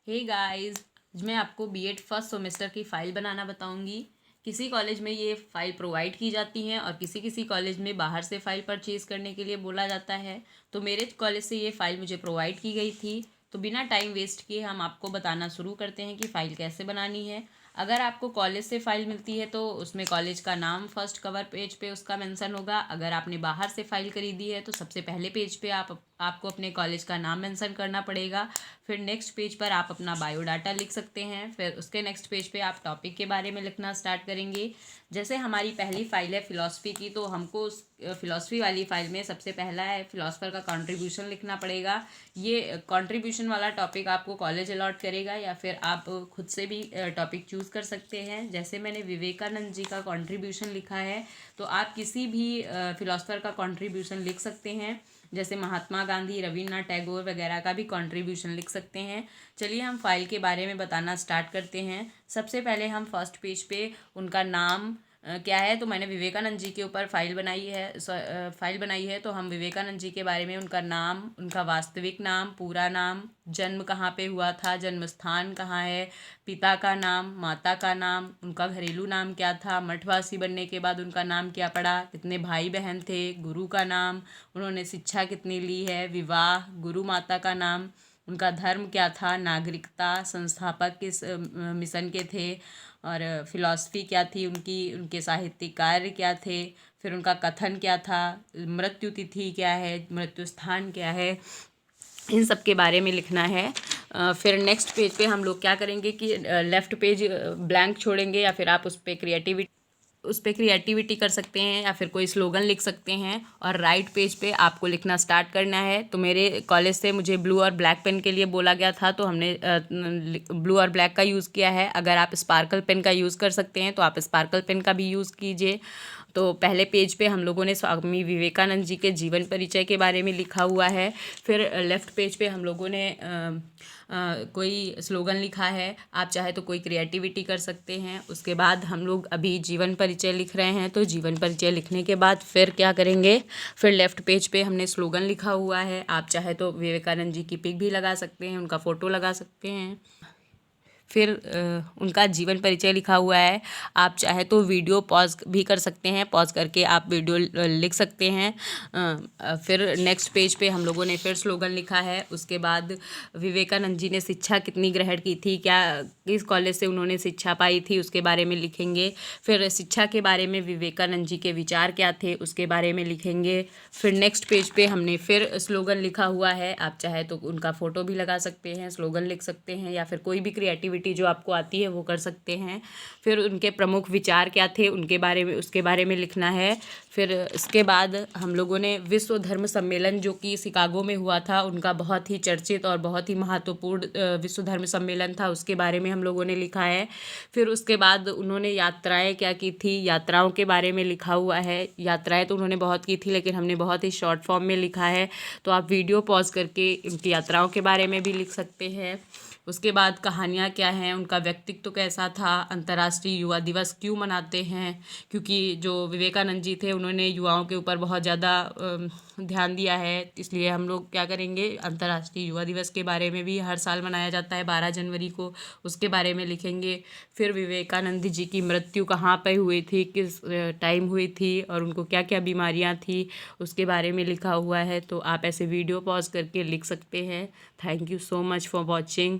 Hey guys, आज मैं आपको बीएड फर्स्ट सेमेस्टर की फ़ाइल बनाना बताऊंगी। किसी कॉलेज में ये फ़ाइल प्रोवाइड की जाती हैं और किसी किसी कॉलेज में बाहर से फ़ाइल परचेज़ करने के लिए बोला जाता है। तो मेरे कॉलेज से ये फ़ाइल मुझे प्रोवाइड की गई थी। तो बिना टाइम वेस्ट किए हम आपको बताना शुरू करते हैं कि फ़ाइल कैसे बनानी है। अगर आपको कॉलेज से फ़ाइल मिलती है तो उसमें कॉलेज का नाम फर्स्ट कवर पेज पे उसका मेंशन होगा। अगर आपने बाहर से फ़ाइल खरीदी है तो सबसे पहले पेज पे आपको अपने कॉलेज का नाम मेंशन करना पड़ेगा। फिर नेक्स्ट पेज पर आप अपना बायोडाटा लिख सकते हैं। फिर उसके नेक्स्ट पेज पे आप टॉपिक के बारे में लिखना स्टार्ट करेंगे। जैसे हमारी पहली फ़ाइल है फ़िलॉसफ़ी की, तो हमको उस फ़िलॉसफ़ी वाली फ़ाइल में सबसे पहला है फ़िलॉसफ़र का कंट्रीब्यूशन लिखना पड़ेगा। ये कंट्रीब्यूशन वाला टॉपिक आपको कॉलेज अलॉट करेगा या फिर आप खुद से भी टॉपिक चूज़ कर सकते हैं। जैसे मैंने विवेकानंद जी का कंट्रीब्यूशन लिखा है, तो आप किसी भी फ़िलॉसफ़र का कंट्रीब्यूशन लिख सकते हैं। जैसे महात्मा गांधी, रविन्द्रनाथ टैगोर वगैरह का भी कंट्रीब्यूशन लिख सकते हैं। चलिए हम फाइल के बारे में बताना स्टार्ट करते हैं। सबसे पहले हम फर्स्ट पेज पे उनका नाम क्या है, तो मैंने विवेकानंद जी के ऊपर फाइल बनाई है। तो हम विवेकानंद जी के बारे में उनका नाम, उनका वास्तविक नाम, पूरा नाम, जन्म कहाँ पे हुआ था, जन्म स्थान कहाँ है, पिता का नाम, माता का नाम, उनका घरेलू नाम क्या था, मठवासी बनने के बाद उनका नाम क्या पड़ा, कितने भाई बहन थे, गुरु का नाम, उन्होंने शिक्षा कितनी ली है, विवाह, गुरु माता का नाम, उनका धर्म क्या था, नागरिकता, संस्थापक किस मिशन के थे, और फिलॉसफी क्या थी उनकी, उनके साहित्यिक कार्य क्या थे, फिर उनका कथन क्या था, मृत्यु तिथि क्या है, मृत्यु स्थान क्या है, इन सब के बारे में लिखना है। फिर नेक्स्ट पेज पे हम लोग क्या करेंगे कि लेफ़्ट पेज ब्लैंक छोड़ेंगे या फिर आप उस पर क्रिएटिविटी कर सकते हैं या फिर कोई स्लोगन लिख सकते हैं। और राइट पेज पे आपको लिखना स्टार्ट करना है। तो मेरे कॉलेज से मुझे ब्लू और ब्लैक पेन के लिए बोला गया था, तो हमने ब्लू और ब्लैक का यूज़ किया है। अगर आप स्पार्कल पेन का यूज़ कर सकते हैं तो आप स्पार्कल पेन का भी यूज़ कीजिए। तो पहले पेज पे हम लोगों ने स्वामी विवेकानंद जी के जीवन परिचय के बारे में लिखा हुआ है। फिर लेफ़्ट पेज पे हम लोगों ने कोई स्लोगन लिखा है। आप चाहे तो कोई क्रिएटिविटी कर सकते हैं। उसके बाद हम लोग अभी जीवन परिचय लिख रहे हैं, तो जीवन परिचय लिखने के बाद फिर क्या करेंगे, फिर लेफ़्ट पेज पे हमने स्लोगन लिखा हुआ है। आप चाहे तो विवेकानंद जी की पिक भी लगा सकते हैं, उनका फ़ोटो लगा सकते हैं। फिर उनका जीवन परिचय लिखा हुआ है। आप चाहे तो वीडियो पॉज भी कर सकते हैं, पॉज करके आप वीडियो लिख सकते हैं। फिर नेक्स्ट पेज पे हम लोगों ने फिर स्लोगन लिखा है। उसके बाद विवेकानंद जी ने शिक्षा कितनी ग्रहण की थी, क्या किस कॉलेज से उन्होंने शिक्षा पाई थी, उसके बारे में लिखेंगे। फिर शिक्षा के बारे में विवेकानंद जी के विचार क्या थे, उसके बारे में लिखेंगे। फिर नेक्स्ट पेज पे हमने फिर स्लोगन लिखा हुआ है। आप चाहे तो उनका फ़ोटो भी लगा सकते हैं, स्लोगन लिख सकते हैं या फिर कोई भी क्रिएटिविटी जो आपको आती है वो कर सकते हैं। फिर उनके प्रमुख विचार क्या थे, उसके बारे में लिखना है। फिर इसके बाद हम लोगों ने विश्व धर्म सम्मेलन जो कि शिकागो में हुआ था, उनका बहुत ही चर्चित और बहुत ही महत्वपूर्ण विश्व धर्म सम्मेलन था, उसके बारे में हम लोगों ने लिखा है। फिर उसके बाद उन्होंने यात्राएं क्या की थी, यात्राओं के बारे में लिखा हुआ है। यात्राएं तो उन्होंने बहुत की थी लेकिन हमने बहुत ही शॉर्ट फॉर्म में लिखा है। तो आप वीडियो पॉज करके उनकी यात्राओं के बारे में भी लिख सकते हैं। उसके बाद कहानियाँ क्या हैं, उनका व्यक्तित्व कैसा था, अंतर्राष्ट्रीय युवा दिवस क्यों मनाते हैं, क्योंकि जो विवेकानंद जी थे उन्होंने युवाओं के ऊपर बहुत ज़्यादा ध्यान दिया है। इसलिए हम लोग क्या करेंगे, अंतर्राष्ट्रीय युवा दिवस के बारे में भी हर साल मनाया जाता है 12 जनवरी को, उसके बारे में लिखेंगे। फिर विवेकानंद जी की मृत्यु कहाँ पर हुई थी, किस टाइम हुई थी और उनको क्या क्या बीमारियाँ थी, उसके बारे में लिखा हुआ है। तो आप ऐसे वीडियो पॉज करके लिख सकते हैं। Thank you so much for watching.